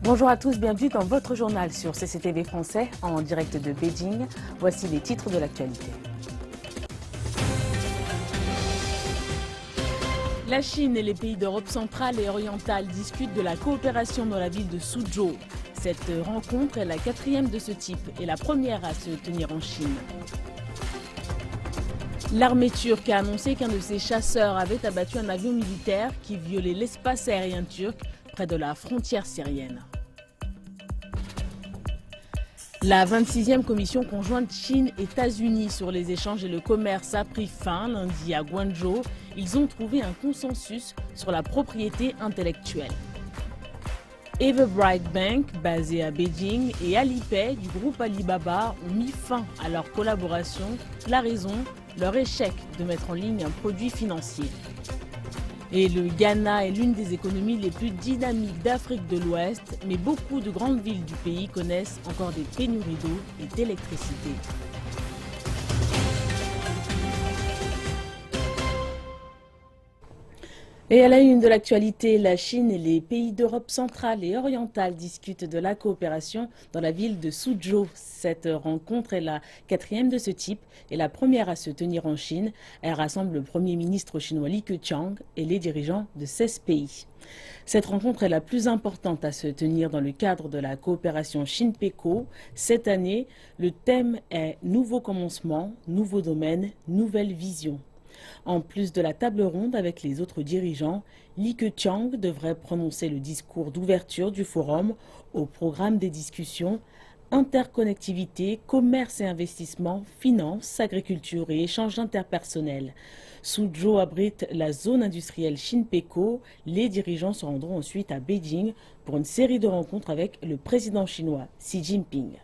Bonjour à tous, bienvenue dans votre journal sur CCTV français en direct de Beijing. Voici les titres de l'actualité. La Chine et les pays d'Europe centrale et orientale discutent de la coopération dans la ville de Suzhou. Cette rencontre est la 4e de ce type et la première à se tenir en Chine. L'armée turque a annoncé qu'un de ses chasseurs avait abattu un avion militaire qui violait l'espace aérien turc près de la frontière syrienne. La 26e commission conjointe Chine-États-Unis sur les échanges et le commerce a pris fin lundi à Guangzhou. Ils ont trouvé un consensus sur la propriété intellectuelle. Everbright Bank, basé à Beijing, et Alipay du groupe Alibaba ont mis fin à leur collaboration. La raison, leur échec de mettre en ligne un produit financier. Et le Ghana est l'une des économies les plus dynamiques d'Afrique de l'Ouest, mais beaucoup de grandes villes du pays connaissent encore des pénuries d'eau et d'électricité. Et à la une de l'actualité, la Chine et les pays d'Europe centrale et orientale discutent de la coopération dans la ville de Suzhou. Cette rencontre est la 4e de ce type et la première à se tenir en Chine. Elle rassemble le Premier ministre chinois Li Keqiang et les dirigeants de 16 pays. Cette rencontre est la plus importante à se tenir dans le cadre de la coopération Chine-PECO. Cette année, le thème est « Nouveau commencement, nouveau domaine, nouvelle vision ». En plus de la table ronde avec les autres dirigeants, Li Keqiang devrait prononcer le discours d'ouverture du forum au programme des discussions interconnectivité, commerce et investissement, finances, agriculture et échanges interpersonnels. Suzhou abrite la zone industrielle Chine-PECO. Les dirigeants se rendront ensuite à Beijing pour une série de rencontres avec le président chinois Xi Jinping.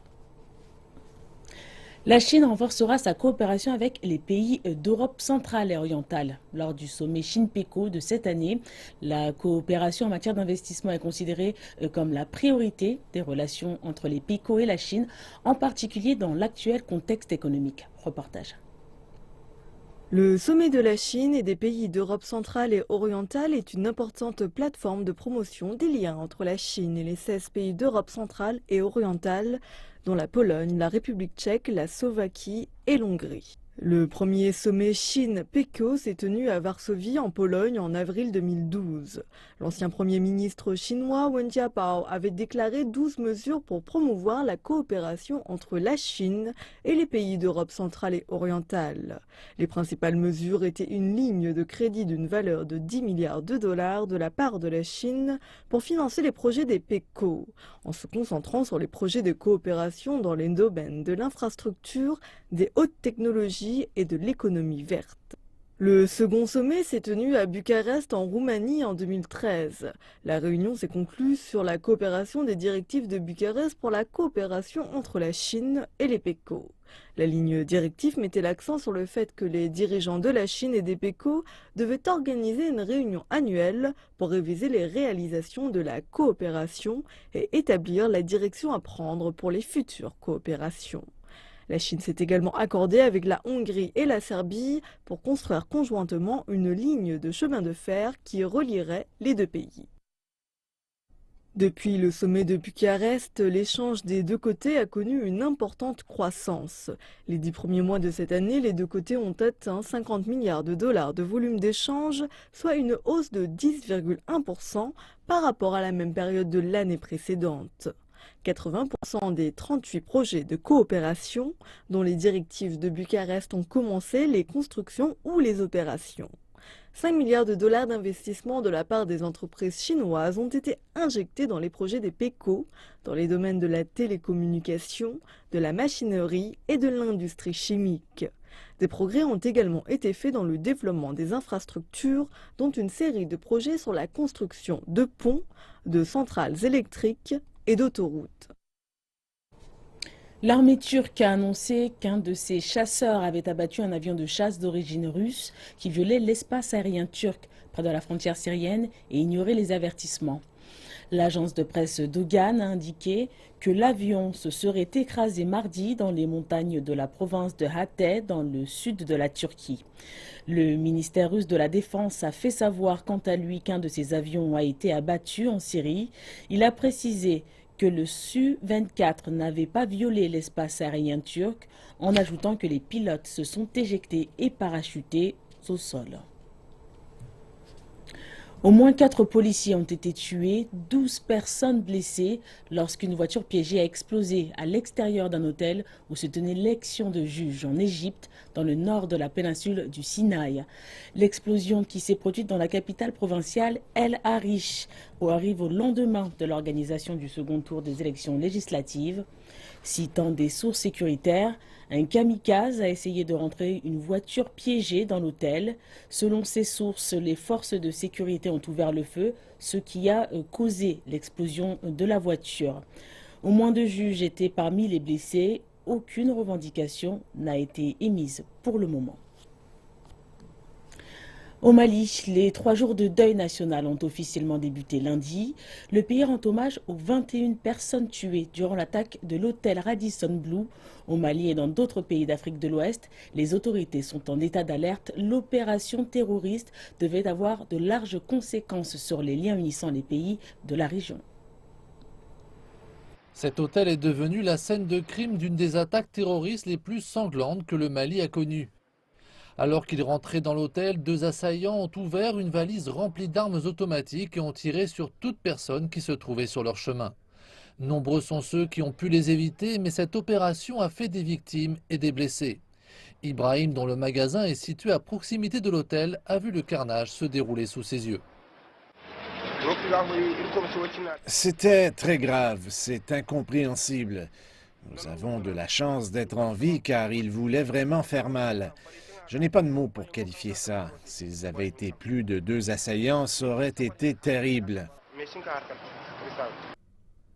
La Chine renforcera sa coopération avec les pays d'Europe centrale et orientale. Lors du sommet Chine-PECO de cette année, la coopération en matière d'investissement est considérée comme la priorité des relations entre les PECO et la Chine, en particulier dans l'actuel contexte économique. Reportage. Le sommet de la Chine et des pays d'Europe centrale et orientale est une importante plateforme de promotion des liens entre la Chine et les 16 pays d'Europe centrale et orientale, dont la Pologne, la République tchèque, la Slovaquie et l'Hongrie. Le premier sommet Chine-PECO s'est tenu à Varsovie, en Pologne, en avril 2012. L'ancien Premier ministre chinois Wen Jiabao avait déclaré 12 mesures pour promouvoir la coopération entre la Chine et les pays d'Europe centrale et orientale. Les principales mesures étaient une ligne de crédit d'une valeur de 10 milliards de dollars de la part de la Chine pour financer les projets des PECO, en se concentrant sur les projets de coopération dans les domaines de l'infrastructure, des hautes technologies et de l'économie verte. Le second sommet s'est tenu à Bucarest en Roumanie en 2013. La réunion s'est conclue sur la coopération des directives de Bucarest pour la coopération entre la Chine et les PECO. La ligne directive mettait l'accent sur le fait que les dirigeants de la Chine et des PECO devaient organiser une réunion annuelle pour réviser les réalisations de la coopération et établir la direction à prendre pour les futures coopérations. La Chine s'est également accordée avec la Hongrie et la Serbie pour construire conjointement une ligne de chemin de fer qui relierait les deux pays. Depuis le sommet de Bucarest, l'échange des deux côtés a connu une importante croissance. Les 10 premiers mois de cette année, les deux côtés ont atteint 50 milliards de dollars de volume d'échange, soit une hausse de 10,1% par rapport à la même période de l'année précédente. 80% des 38 projets de coopération dont les directives de Bucarest ont commencé les constructions ou les opérations. 5 milliards de dollars d'investissement de la part des entreprises chinoises ont été injectés dans les projets des PECO, dans les domaines de la télécommunication, de la machinerie et de l'industrie chimique. Des progrès ont également été faits dans le développement des infrastructures, dont une série de projets sur la construction de ponts, de centrales électriques et d'autoroutes. L'armée turque a annoncé qu'un de ses chasseurs avait abattu un avion de chasse d'origine russe qui violait l'espace aérien turc près de la frontière syrienne et ignorait les avertissements. L'agence de presse Dogan a indiqué que l'avion se serait écrasé mardi dans les montagnes de la province de Hatay, dans le sud de la Turquie. Le ministère russe de la Défense a fait savoir quant à lui qu'un de ses avions a été abattu en Syrie. Il a précisé que le Su-24 n'avait pas violé l'espace aérien turc, en ajoutant que les pilotes se sont éjectés et parachutés au sol. Au moins 4 policiers ont été tués, 12 personnes blessées lorsqu'une voiture piégée a explosé à l'extérieur d'un hôtel où se tenait l'élection de juges en Égypte, dans le nord de la péninsule du Sinaï. L'explosion qui s'est produite dans la capitale provinciale El Arish arrive au lendemain de l'organisation du second tour des élections législatives. Citant des sources sécuritaires, un kamikaze a essayé de rentrer une voiture piégée dans l'hôtel. Selon ces sources, les forces de sécurité ont ouvert le feu, ce qui a causé l'explosion de la voiture. Au moins 2 juges étaient parmi les blessés. Aucune revendication n'a été émise pour le moment. Au Mali, les 3 jours de deuil national ont officiellement débuté lundi. Le pays rend hommage aux 21 personnes tuées durant l'attaque de l'hôtel Radisson Blu. Au Mali et dans d'autres pays d'Afrique de l'Ouest, les autorités sont en état d'alerte. L'opération terroriste devait avoir de larges conséquences sur les liens unissant les pays de la région. Cet hôtel est devenu la scène de crime d'une des attaques terroristes les plus sanglantes que le Mali a connues. Alors qu'ils rentraient dans l'hôtel, 2 assaillants ont ouvert une valise remplie d'armes automatiques et ont tiré sur toute personne qui se trouvait sur leur chemin. Nombreux sont ceux qui ont pu les éviter, mais cette opération a fait des victimes et des blessés. Ibrahim, dont le magasin est situé à proximité de l'hôtel, a vu le carnage se dérouler sous ses yeux. C'était très grave, c'est incompréhensible. Nous avons de la chance d'être en vie car ils voulaient vraiment faire mal. Je n'ai pas de mots pour qualifier ça. S'ils avaient été plus de 2 assaillants, ça aurait été terrible.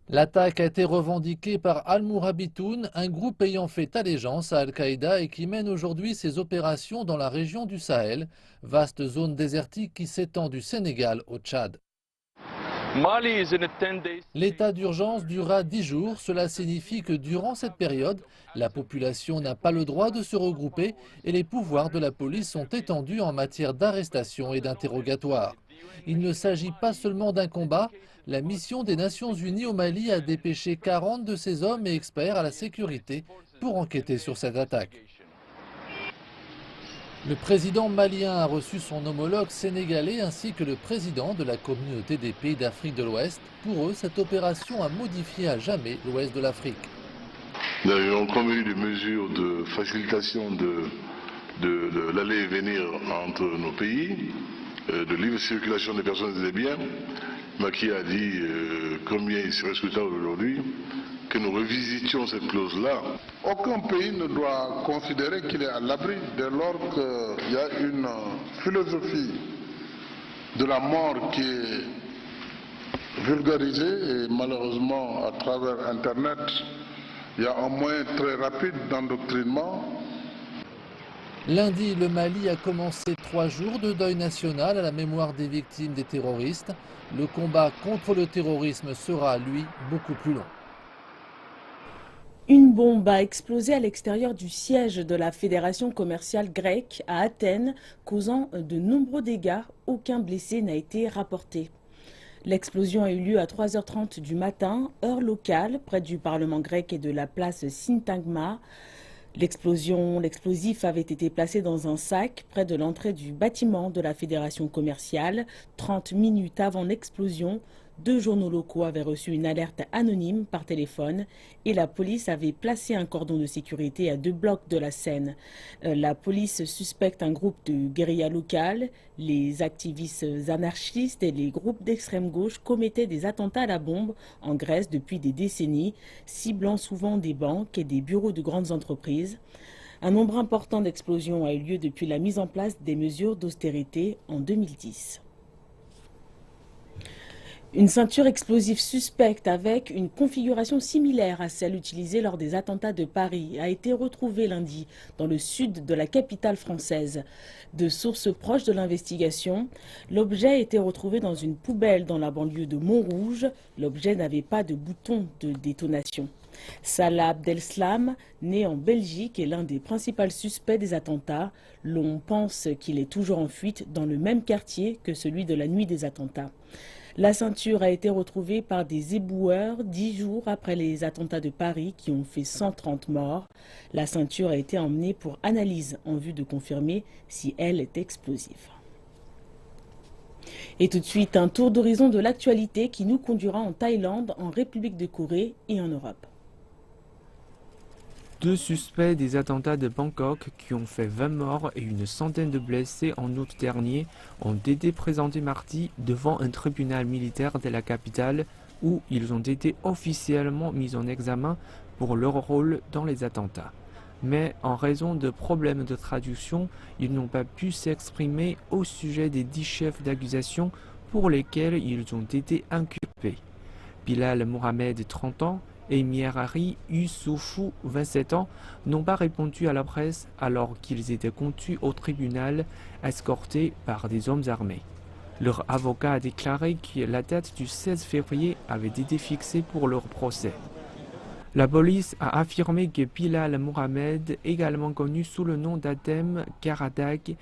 L'attaque a été revendiquée par Al-Mourabitoun, un groupe ayant fait allégeance à Al-Qaïda et qui mène aujourd'hui ses opérations dans la région du Sahel, vaste zone désertique qui s'étend du Sénégal au Tchad. L'état d'urgence durera 10 jours. Cela signifie que durant cette période, la population n'a pas le droit de se regrouper et les pouvoirs de la police sont étendus en matière d'arrestation et d'interrogatoire. Il ne s'agit pas seulement d'un combat. La mission des Nations Unies au Mali a dépêché 40 de ses hommes et experts à la sécurité pour enquêter sur cette attaque. Le président malien a reçu son homologue sénégalais ainsi que le président de la communauté des pays d'Afrique de l'Ouest. Pour eux, cette opération a modifié à jamais l'Ouest de l'Afrique. Nous avons convenu des mesures de facilitation de l'aller et venir entre nos pays, de libre circulation des personnes et des biens. Macky a dit combien il serait souhaitable aujourd'hui que nous revisitions cette clause-là. Aucun pays ne doit considérer qu'il est à l'abri dès lors qu'il y a une philosophie de la mort qui est vulgarisée et malheureusement à travers Internet, il y a un moyen très rapide d'endoctrinement. Lundi, le Mali a commencé 3 jours de deuil national à la mémoire des victimes des terroristes. Le combat contre le terrorisme sera, lui, beaucoup plus long. Une bombe a explosé à l'extérieur du siège de la Fédération commerciale grecque à Athènes, causant de nombreux dégâts. Aucun blessé n'a été rapporté. L'explosion a eu lieu à 3h30 du matin, heure locale, près du Parlement grec et de la place Syntagma. L'explosif avait été placé dans un sac près de l'entrée du bâtiment de la Fédération commerciale. 30 minutes avant l'explosion, 2 journaux locaux avaient reçu une alerte anonyme par téléphone et la police avait placé un cordon de sécurité à 2 blocs de la scène. La police suspecte un groupe de guérilla locale. Les activistes anarchistes et les groupes d'extrême gauche commettaient des attentats à la bombe en Grèce depuis des décennies, ciblant souvent des banques et des bureaux de grandes entreprises. Un nombre important d'explosions a eu lieu depuis la mise en place des mesures d'austérité en 2010. Une ceinture explosive suspecte avec une configuration similaire à celle utilisée lors des attentats de Paris a été retrouvée lundi dans le sud de la capitale française. De sources proches de l'investigation, l'objet a été retrouvé dans une poubelle dans la banlieue de Montrouge. L'objet n'avait pas de bouton de détonation. Salah Abdeslam, né en Belgique, est l'un des principaux suspects des attentats. L'on pense qu'il est toujours en fuite dans le même quartier que celui de la nuit des attentats. La ceinture a été retrouvée par des éboueurs 10 jours après les attentats de Paris qui ont fait 130 morts. La ceinture a été emmenée pour analyse en vue de confirmer si elle est explosive. Et tout de suite, un tour d'horizon de l'actualité qui nous conduira en Thaïlande, en République de Corée et en Europe. 2 suspects des attentats de Bangkok qui ont fait 20 morts et une centaine de blessés en août dernier ont été présentés mardi devant un tribunal militaire de la capitale où ils ont été officiellement mis en examen pour leur rôle dans les attentats. Mais en raison de problèmes de traduction, ils n'ont pas pu s'exprimer au sujet des 10 chefs d'accusation pour lesquels ils ont été inculpés. Bilal Mohamed, 30 ans, et Mierari Yusufu, 27 ans, n'ont pas répondu à la presse alors qu'ils étaient conduits au tribunal, escortés par des hommes armés. Leur avocat a déclaré que la date du 16 février avait été fixée pour leur procès. La police a affirmé que Bilal Mohamed, également connu sous le nom d'Adem Karadag,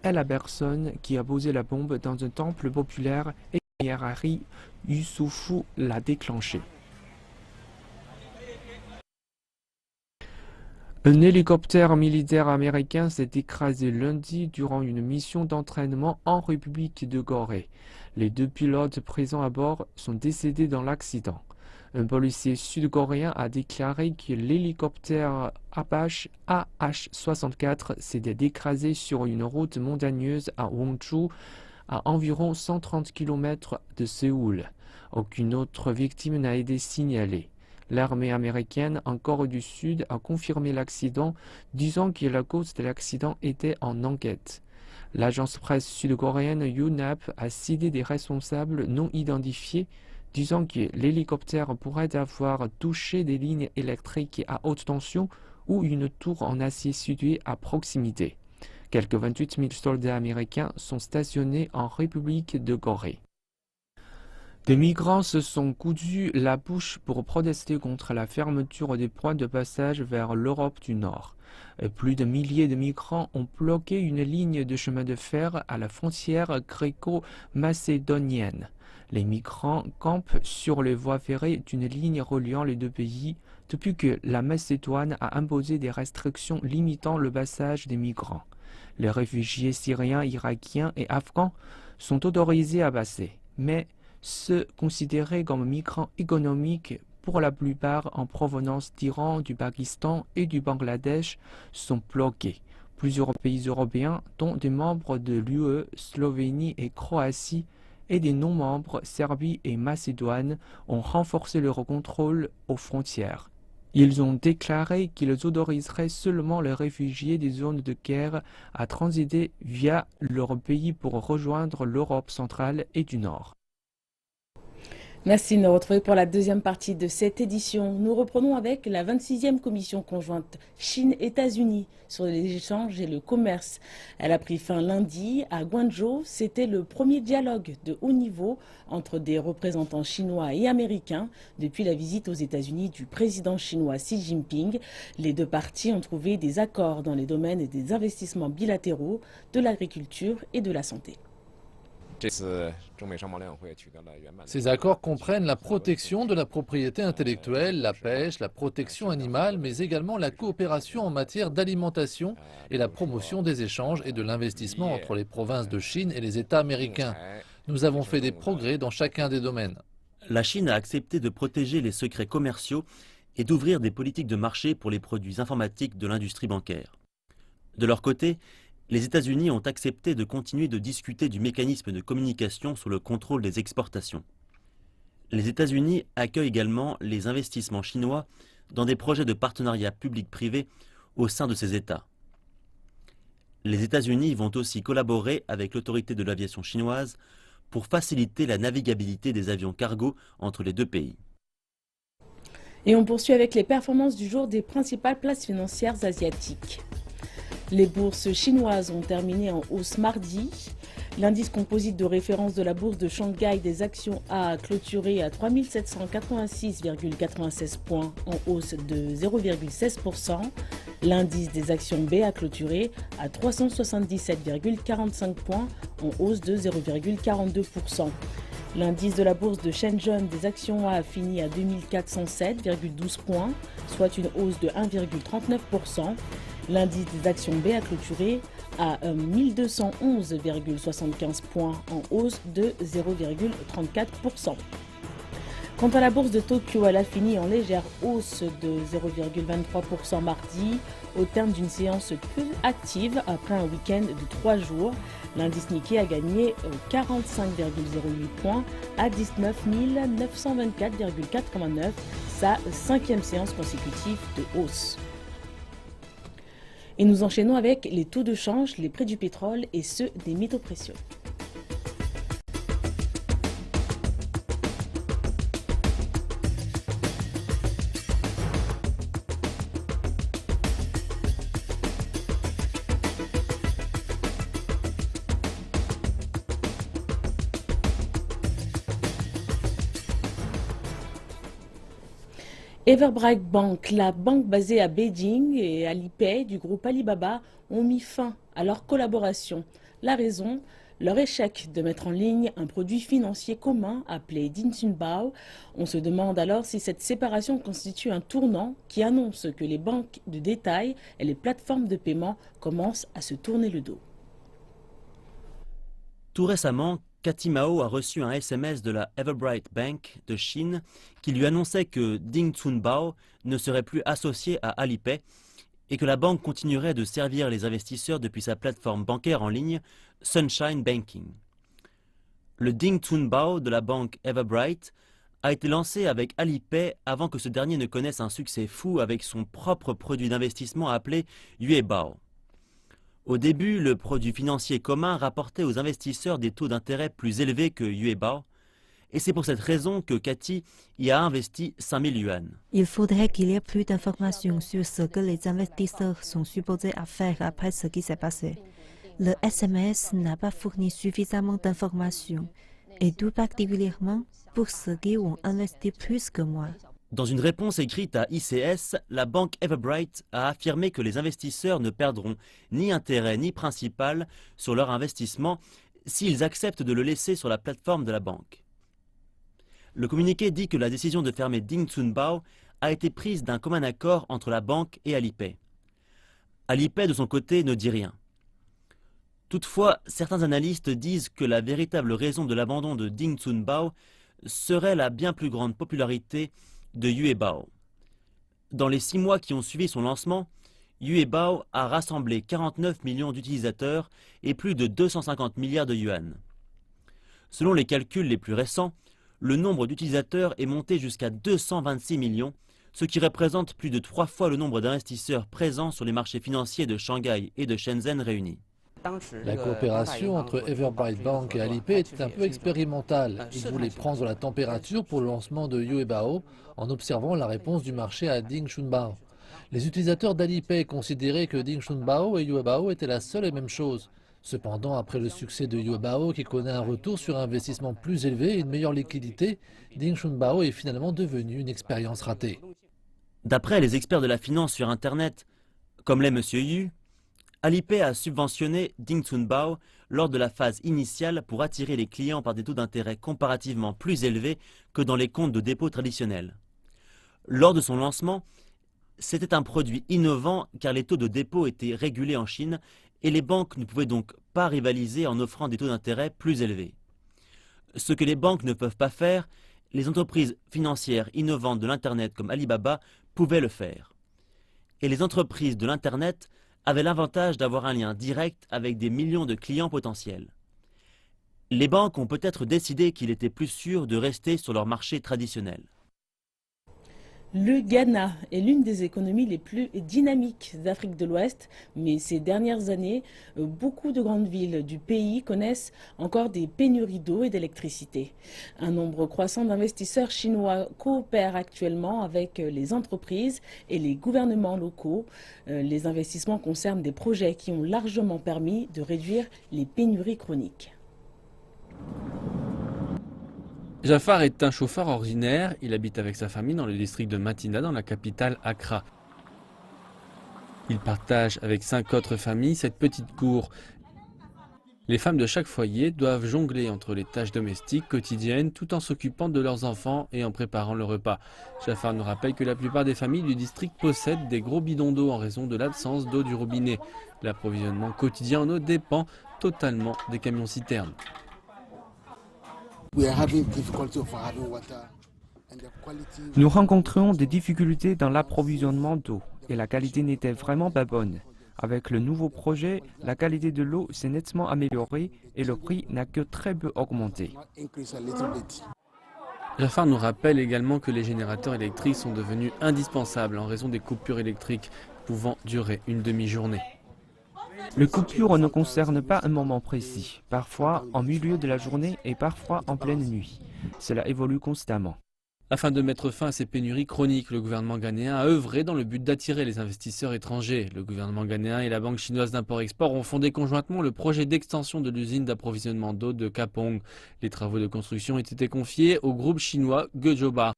est la personne qui a posé la bombe dans un temple populaire et Mierari Yusufu l'a déclenché. Un hélicoptère militaire américain s'est écrasé lundi durant une mission d'entraînement en République de Corée. Les 2 pilotes présents à bord sont décédés dans l'accident. Un policier sud-coréen a déclaré que l'hélicoptère Apache AH-64 s'était écrasé sur une route montagneuse à Wonju, à environ 130 km de Séoul. Aucune autre victime n'a été signalée. L'armée américaine en Corée du Sud a confirmé l'accident, disant que la cause de l'accident était en enquête. L'agence presse sud-coréenne Yonhap a cité des responsables non identifiés, disant que l'hélicoptère pourrait avoir touché des lignes électriques à haute tension ou une tour en acier située à proximité. Quelques 28 000 soldats américains sont stationnés en République de Corée. Des migrants se sont cousus la bouche pour protester contre la fermeture des points de passage vers l'Europe du Nord. Plus de milliers de migrants ont bloqué une ligne de chemin de fer à la frontière gréco-macédonienne. Les migrants campent sur les voies ferrées d'une ligne reliant les 2 pays depuis que la Macédoine a imposé des restrictions limitant le passage des migrants. Les réfugiés syriens, irakiens et afghans sont autorisés à passer, mais ceux considérés comme migrants économiques, pour la plupart en provenance d'Iran, du Pakistan et du Bangladesh, sont bloqués. Plusieurs pays européens, dont des membres de l'UE, Slovénie et Croatie, et des non-membres, Serbie et Macédoine, ont renforcé leur contrôle aux frontières. Ils ont déclaré qu'ils autoriseraient seulement les réfugiés des zones de guerre à transiter via leur pays pour rejoindre l'Europe centrale et du Nord. Merci de nous retrouver pour la deuxième partie de cette édition. Nous reprenons avec la 26e commission conjointe Chine-États-Unis sur les échanges et le commerce. Elle a pris fin lundi à Guangzhou. C'était le premier dialogue de haut niveau entre des représentants chinois et américains depuis la visite aux États-Unis du président chinois Xi Jinping. Les 2 parties ont trouvé des accords dans les domaines des investissements bilatéraux, de l'agriculture et de la santé. Ces accords comprennent la protection de la propriété intellectuelle, la pêche, la protection animale, mais également la coopération en matière d'alimentation et la promotion des échanges et de l'investissement entre les provinces de Chine et les États américains. Nous avons fait des progrès dans chacun des domaines. La Chine a accepté de protéger les secrets commerciaux et d'ouvrir des politiques de marché pour les produits informatiques de l'industrie bancaire. De leur côté, les États-Unis ont accepté de continuer de discuter du mécanisme de communication sur le contrôle des exportations. Les États-Unis accueillent également les investissements chinois dans des projets de partenariat public-privé au sein de ces États. Les États-Unis vont aussi collaborer avec l'autorité de l'aviation chinoise pour faciliter la navigabilité des avions cargo entre les deux pays. Et on poursuit avec les performances du jour des principales places financières asiatiques. Les bourses chinoises ont terminé en hausse mardi. L'indice composite de référence de la bourse de Shanghai des actions a clôturé à 3786,96 points en hausse de 0,16%. L'indice des actions B a clôturé à 377,45 points en hausse de 0,42%. L'indice de la bourse de Shenzhen des actions A fini à 2407,12 points, soit une hausse de 1,39%. L'indice des actions B a clôturé à 1211,75 points en hausse de 0,34%. Quant à la bourse de Tokyo, elle a fini en légère hausse de 0,23% mardi, au terme d'une séance peu active après un week-end de 3 jours. L'indice Nikkei a gagné 45,08 points à 19 924,89, sa 5e séance consécutive de hausse. Et nous enchaînons avec les taux de change, les prix du pétrole et ceux des métaux précieux. Everbright Bank, la banque basée à Beijing, et Alipay du groupe Alibaba ont mis fin à leur collaboration. La raison, leur échec de mettre en ligne un produit financier commun appelé Dingxunbao. On se demande alors si cette séparation constitue un tournant qui annonce que les banques de détail et les plateformes de paiement commencent à se tourner le dos. Tout récemment, Cathy Mao a reçu un SMS de la Everbright Bank de Chine qui lui annonçait que Dingxunbao ne serait plus associé à Alipay et que la banque continuerait de servir les investisseurs depuis sa plateforme bancaire en ligne Sunshine Banking. Le Dingxunbao de la banque Everbright a été lancé avec Alipay avant que ce dernier ne connaisse un succès fou avec son propre produit d'investissement appelé Yuebao. Au début, le produit financier commun rapportait aux investisseurs des taux d'intérêt plus élevés que Yuebao, et c'est pour cette raison que Cathy y a investi 5 000 yuan. Il faudrait qu'il y ait plus d'informations sur ce que les investisseurs sont supposés à faire après ce qui s'est passé. Le SMS n'a pas fourni suffisamment d'informations, et tout particulièrement pour ceux qui ont investi plus que moi. Dans une réponse écrite à ICS, la banque Everbright a affirmé que les investisseurs ne perdront ni intérêt ni principal sur leur investissement s'ils acceptent de le laisser sur la plateforme de la banque. Le communiqué dit que la décision de fermer Dingxunbao a été prise d'un commun accord entre la banque et Alipay. Alipay, de son côté, ne dit rien. Toutefois, certains analystes disent que la véritable raison de l'abandon de Dingxunbao serait la bien plus grande popularité de Yuebao. Dans les 6 mois qui ont suivi son lancement, Yuebao a rassemblé 49 millions d'utilisateurs et plus de 250 milliards de yuan. Selon les calculs les plus récents, le nombre d'utilisateurs est monté jusqu'à 226 millions, ce qui représente plus de 3 fois le nombre d'investisseurs présents sur les marchés financiers de Shanghai et de Shenzhen réunis. La coopération entre Everbright Bank et Alipay était un peu expérimentale. Ils voulaient prendre la température pour le lancement de Yuebao en observant la réponse du marché à Dingxunbao. Les utilisateurs d'Alipay considéraient que Dingxunbao et Yuebao étaient la seule et même chose. Cependant, après le succès de Yuebao qui connaît un retour sur investissement plus élevé et une meilleure liquidité, Dingxunbao est finalement devenu une expérience ratée. D'après les experts de la finance sur Internet, comme l'est M. Yu, Alipay a subventionné Dingxunbao lors de la phase initiale pour attirer les clients par des taux d'intérêt comparativement plus élevés que dans les comptes de dépôt traditionnels. Lors de son lancement, c'était un produit innovant car les taux de dépôt étaient régulés en Chine et les banques ne pouvaient donc pas rivaliser en offrant des taux d'intérêt plus élevés. Ce que les banques ne peuvent pas faire, les entreprises financières innovantes de l'Internet comme Alibaba pouvaient le faire. Et les entreprises de l'Internet avaient l'avantage d'avoir un lien direct avec des millions de clients potentiels. Les banques ont peut-être décidé qu'il était plus sûr de rester sur leur marché traditionnel. Le Ghana est l'une des économies les plus dynamiques d'Afrique de l'Ouest, mais ces dernières années, beaucoup de grandes villes du pays connaissent encore des pénuries d'eau et d'électricité. Un nombre croissant d'investisseurs chinois coopèrent actuellement avec les entreprises et les gouvernements locaux. Les investissements concernent des projets qui ont largement permis de réduire les pénuries chroniques. Jafar est un chauffeur ordinaire, il habite avec sa famille dans le district de Matina, dans la capitale Accra. Il partage avec 5 autres familles cette petite cour. Les femmes de chaque foyer doivent jongler entre les tâches domestiques quotidiennes tout en s'occupant de leurs enfants et en préparant le repas. Jafar nous rappelle que la plupart des familles du district possèdent des gros bidons d'eau en raison de l'absence d'eau du robinet. L'approvisionnement quotidien en eau dépend totalement des camions-citernes. Nous rencontrions des difficultés dans l'approvisionnement d'eau et la qualité n'était vraiment pas bonne. Avec le nouveau projet, la qualité de l'eau s'est nettement améliorée et le prix n'a que très peu augmenté. Jafar nous rappelle également que les générateurs électriques sont devenus indispensables en raison des coupures électriques pouvant durer une demi-journée. Les coupures ne concernent pas un moment précis, parfois en milieu de la journée et parfois en pleine nuit. Cela évolue constamment. Afin de mettre fin à ces pénuries chroniques, le gouvernement ghanéen a œuvré dans le but d'attirer les investisseurs étrangers. Le gouvernement ghanéen et la Banque chinoise d'import-export ont fondé conjointement le projet d'extension de l'usine d'approvisionnement d'eau de Kapong. Les travaux de construction ont été confiés au groupe chinois Gejoba.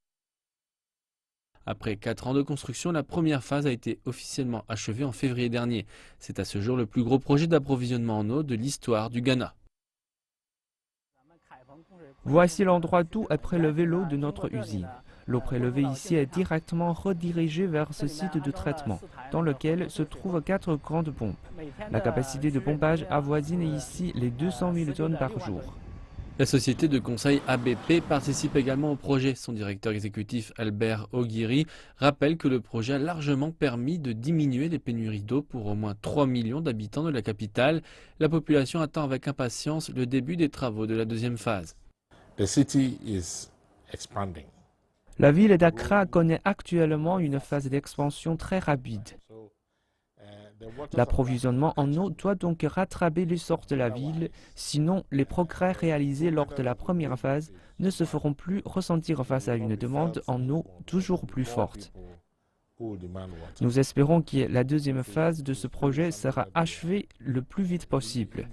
Après 4 ans de construction, la première phase a été officiellement achevée en février dernier. C'est à ce jour le plus gros projet d'approvisionnement en eau de l'histoire du Ghana. Voici l'endroit d'où est prélevé l'eau de notre usine. L'eau prélevée ici est directement redirigée vers ce site de traitement, dans lequel se trouvent 4 grandes pompes. La capacité de pompage avoisine ici les 200 000 tonnes par jour. La société de conseil ABP participe également au projet. Son directeur exécutif Albert Oguiri rappelle que le projet a largement permis de diminuer les pénuries d'eau pour au moins 3 millions d'habitants de la capitale. La population attend avec impatience le début des travaux de la deuxième phase. La ville d'Accra connaît actuellement une phase d'expansion très rapide. L'approvisionnement en eau doit donc rattraper l'essor de la ville, sinon les progrès réalisés lors de la première phase ne se feront plus ressentir face à une demande en eau toujours plus forte. Nous espérons que la deuxième phase de ce projet sera achevée le plus vite possible.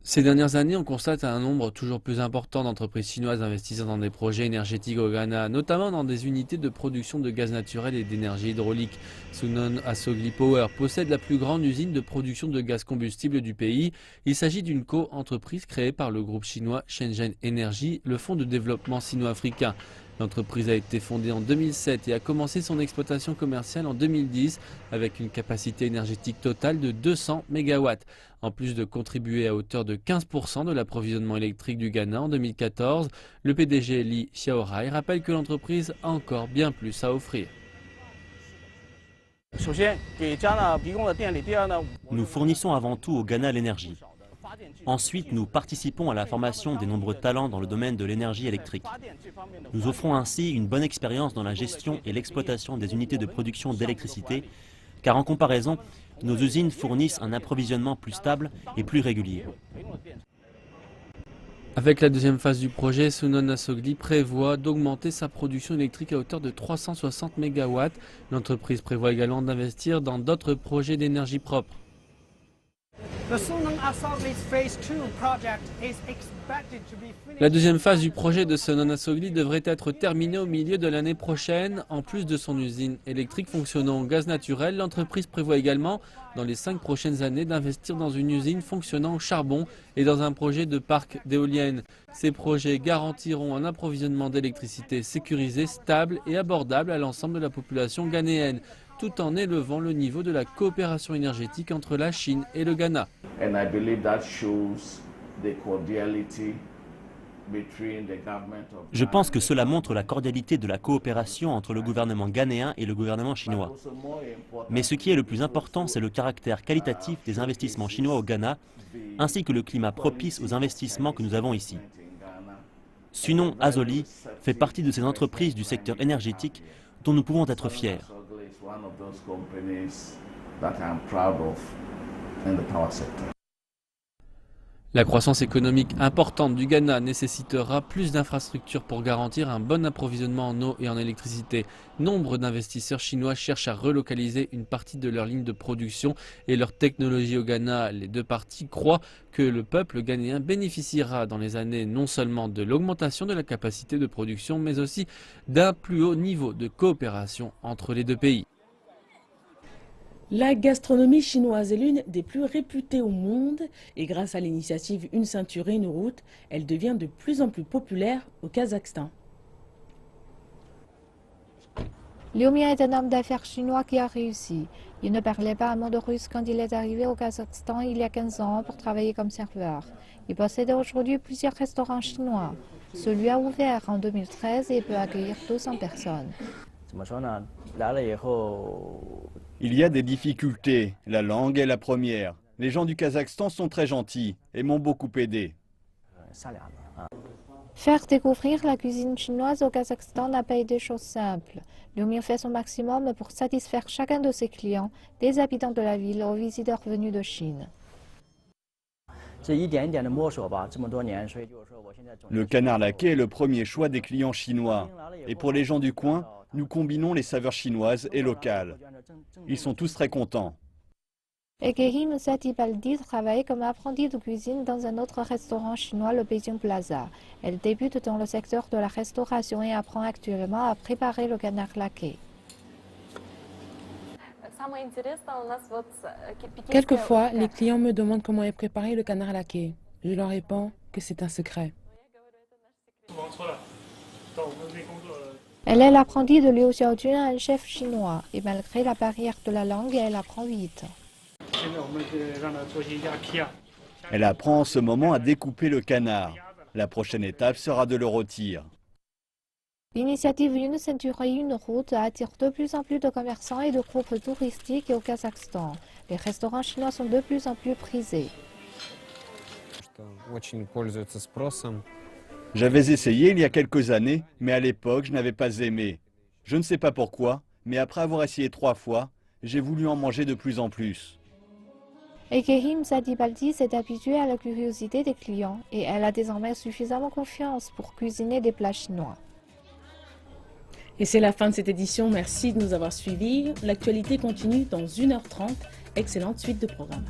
Ces dernières années, on constate un nombre toujours plus important d'entreprises chinoises investissant dans des projets énergétiques au Ghana, notamment dans des unités de production de gaz naturel et d'énergie hydraulique. Sunon Asogli Power possède la plus grande usine de production de gaz combustible du pays. Il s'agit d'une co-entreprise créée par le groupe chinois Shenzhen Energy, le fonds de développement sino-africain. L'entreprise a été fondée en 2007 et a commencé son exploitation commerciale en 2010 avec une capacité énergétique totale de 200 MW. En plus de contribuer à hauteur de 15% de l'approvisionnement électrique du Ghana en 2014, le PDG Lee Xiaorai rappelle que l'entreprise a encore bien plus à offrir. Nous fournissons avant tout au Ghana l'énergie. Ensuite, nous participons à la formation des nombreux talents dans le domaine de l'énergie électrique. Nous offrons ainsi une bonne expérience dans la gestion et l'exploitation des unités de production d'électricité, car en comparaison, nos usines fournissent un approvisionnement plus stable et plus régulier. Avec la deuxième phase du projet, Sunon Asogli prévoit d'augmenter sa production électrique à hauteur de 360 MW. L'entreprise prévoit également d'investir dans d'autres projets d'énergie propre. La deuxième phase du projet de Sunon Asogli devrait être terminée au milieu de l'année prochaine. En plus de son usine électrique fonctionnant au gaz naturel, l'entreprise prévoit également, dans les 5 prochaines années, d'investir dans une usine fonctionnant au charbon et dans un projet de parc d'éoliennes. Ces projets garantiront un approvisionnement d'électricité sécurisé, stable et abordable à l'ensemble de la population ghanéenne, tout en élevant le niveau de la coopération énergétique entre la Chine et le Ghana. Je pense que cela montre la cordialité de la coopération entre le gouvernement ghanéen et le gouvernement chinois. Mais ce qui est le plus important, c'est le caractère qualitatif des investissements chinois au Ghana, ainsi que le climat propice aux investissements que nous avons ici. Sunon Azoli fait partie de ces entreprises du secteur énergétique dont nous pouvons être fiers. La croissance économique importante du Ghana nécessitera plus d'infrastructures pour garantir un bon approvisionnement en eau et en électricité. Nombre d'investisseurs chinois cherchent à relocaliser une partie de leur ligne de production et leur technologie au Ghana. Les deux parties croient que le peuple ghanéen bénéficiera dans les années non seulement de l'augmentation de la capacité de production, mais aussi d'un plus haut niveau de coopération entre les deux pays. La gastronomie chinoise est l'une des plus réputées au monde et grâce à l'initiative Une ceinture et une route, elle devient de plus en plus populaire au Kazakhstan. Liu Ming est un homme d'affaires chinois qui a réussi. Il ne parlait pas un mot de russe quand il est arrivé au Kazakhstan il y a 15 ans pour travailler comme serveur. Il possède aujourd'hui plusieurs restaurants chinois. Celui a ouvert en 2013 et peut accueillir 200 personnes. Il y a des difficultés. La langue est la première. Les gens du Kazakhstan sont très gentils et m'ont beaucoup aidé. Faire découvrir la cuisine chinoise au Kazakhstan n'a pas été chose simple. Liu Ming fait son maximum pour satisfaire chacun de ses clients, des habitants de la ville aux visiteurs venus de Chine. Le canard laqué est le premier choix des clients chinois. Et pour les gens du coin, nous combinons les saveurs chinoises et locales. Ils sont tous très contents. Ekehim Satibaldi travaille comme apprenti de cuisine dans un autre restaurant chinois, le Beijing Plaza. Elle débute dans le secteur de la restauration et apprend actuellement à préparer le canard laqué. Quelquefois, les clients me demandent comment est préparé le canard laqué. Je leur réponds que c'est un secret. Elle est l'apprentie de Liu Xiaojun, un chef chinois, et malgré la barrière de la langue, elle apprend vite. Elle apprend en ce moment à découper le canard. La prochaine étape sera de le rôtir. L'initiative Une ceinture et une route attire de plus en plus de commerçants et de groupes touristiques au Kazakhstan. Les restaurants chinois sont de plus en plus prisés. J'avais essayé il y a quelques années, mais à l'époque, je n'avais pas aimé. Je ne sais pas pourquoi, mais après avoir essayé 3 fois, j'ai voulu en manger de plus en plus. Ekehim Satibaldi s'est habituée à la curiosité des clients et elle a désormais suffisamment confiance pour cuisiner des plats chinois. Et c'est la fin de cette édition. Merci de nous avoir suivis. L'actualité continue dans 1h30. Excellente suite de programme.